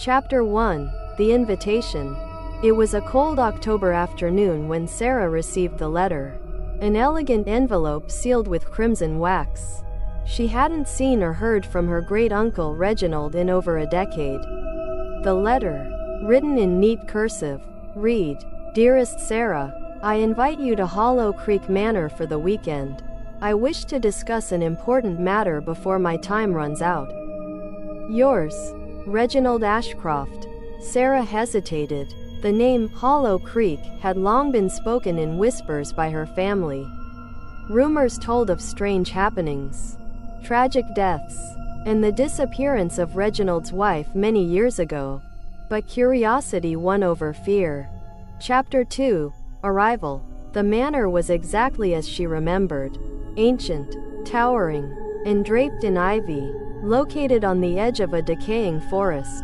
Chapter 1. The Invitation. It was a cold October afternoon when Sarah received the letter. An elegant envelope sealed with crimson wax. She hadn't seen or heard from her great-uncle Reginald in over a decade. The letter, written in neat cursive, read, "Dearest Sarah, I invite you to Hollow Creek Manor for the weekend. I wish to discuss an important matter before my time runs out. Yours, Reginald Ashcroft." Sarah hesitated. The name Hollow Creek had long been spoken in whispers by her family. Rumors told of strange happenings, tragic deaths, and the disappearance of Reginald's wife many years ago. But curiosity won over fear. Chapter 2. Arrival. The manor was exactly as she remembered. Ancient, towering, and draped in ivy, located on the edge of a decaying forest.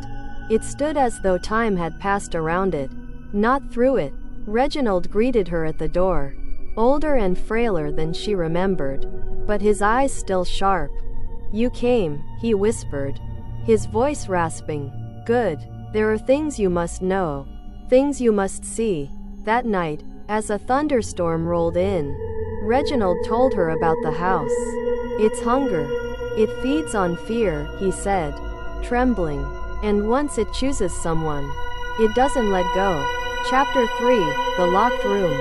It stood as though time had passed around it, not through it. Reginald greeted her at the door, older and frailer than she remembered, but his eyes still sharp. "You came," he whispered, his voice rasping. "Good. There are things you must know, things you must see." That night, as a thunderstorm rolled in, Reginald told her about the house. "It's hunger. It feeds on fear," he said, trembling. "And once it chooses someone, it doesn't let go." Chapter 3. The Locked Room.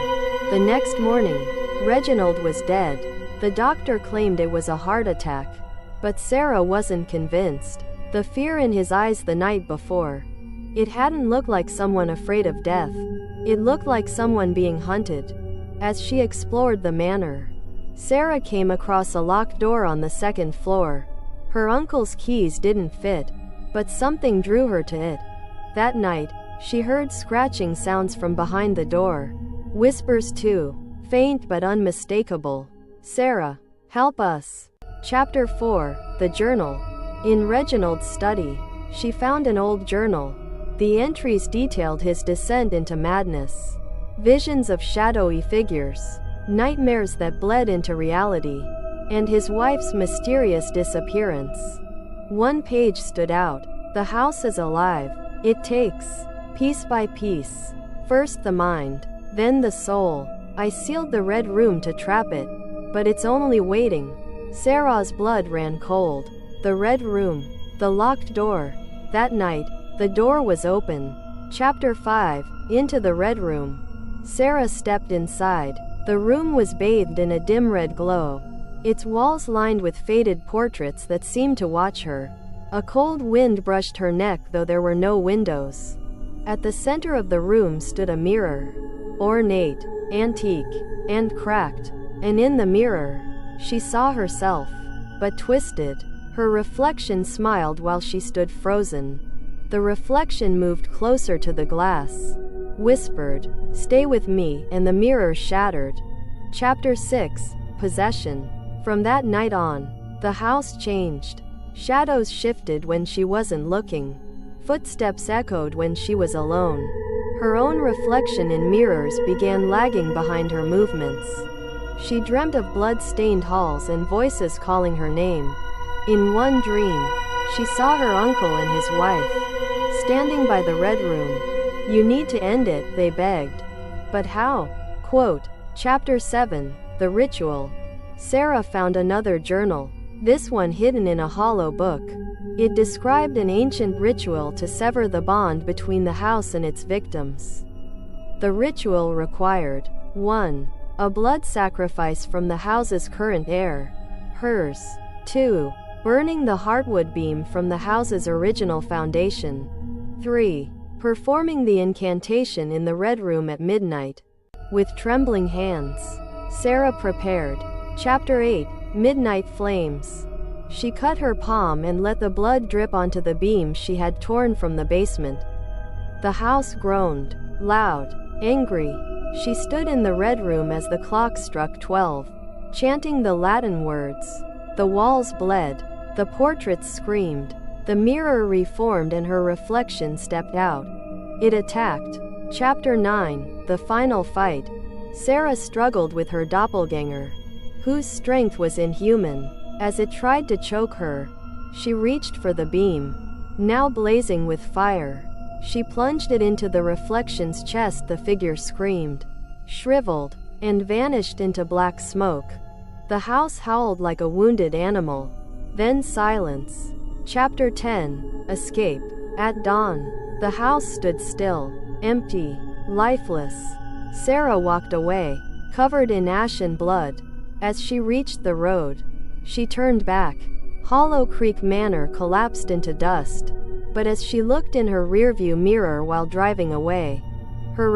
The next morning, Reginald was dead. The doctor claimed it was a heart attack, but Sarah wasn't convinced. The fear in his eyes the night before, it hadn't looked like someone afraid of death. It looked like someone being hunted. As she explored the manor, Sarah came across a locked door on the second floor. Her uncle's keys didn't fit, but something drew her to it. That night, she heard scratching sounds from behind the door. Whispers too, faint but unmistakable. "Sarah, help us." Chapter 4. The Journal. In Reginald's study, she found an old journal. The entries detailed his descent into madness. Visions of shadowy figures, nightmares that bled into reality, and his wife's mysterious disappearance. One page stood out. "The house is alive. It takes, piece by piece, first the mind, then the soul. I sealed the red room to trap it, but it's only waiting." Sarah's blood ran cold. The red room, the locked door. That night, the door was open. Chapter 5. Into the red room. Sarah stepped inside. The room was bathed in a dim red glow, its walls lined with faded portraits that seemed to watch her. A cold wind brushed her neck, though there were no windows. At the center of the room stood a mirror, ornate, antique, and cracked, and in the mirror, she saw herself, but twisted. Her reflection smiled while she stood frozen. The reflection moved closer to the glass, whispered, "Stay with me," and the mirror shattered. Chapter 6. Possession. From that night on, the house changed. Shadows shifted when she wasn't looking. Footsteps echoed when she was alone. Her own reflection in mirrors began lagging behind her movements. She dreamt of blood-stained halls and voices calling her name. In one dream, she saw her uncle and his wife, standing by the red room. "You need to end it," they begged. But how? Quote, Chapter 7. The Ritual. Sarah found another journal, this one hidden in a hollow book. It described an ancient ritual to sever the bond between the house and its victims. The ritual required 1. A blood sacrifice from the house's current heir, hers. 2. Burning the heartwood beam from the house's original foundation. 3. Performing the incantation in the red room at midnight. With trembling hands, Sarah prepared. Chapter 8. Midnight Flames. She cut her palm and let the blood drip onto the beam she had torn from the basement. The house groaned, loud, angry. She stood in the red room as the clock struck 12, chanting the Latin words. The walls bled. The portraits screamed. The mirror reformed and her reflection stepped out. It attacked. Chapter 9. The Final Fight. Sarah struggled with her doppelganger, whose strength was inhuman. As it tried to choke her, she reached for the beam, now blazing with fire. She plunged it into the reflection's chest. The figure screamed, shriveled, and vanished into black smoke. The house howled like a wounded animal. Then silence. Chapter 10. Escape. At dawn, the house stood still, empty, lifeless. Sarah walked away, covered in ash and blood. As she reached the road, she turned back. Hollow Creek Manor collapsed into dust. But as she looked in her rearview mirror while driving away, her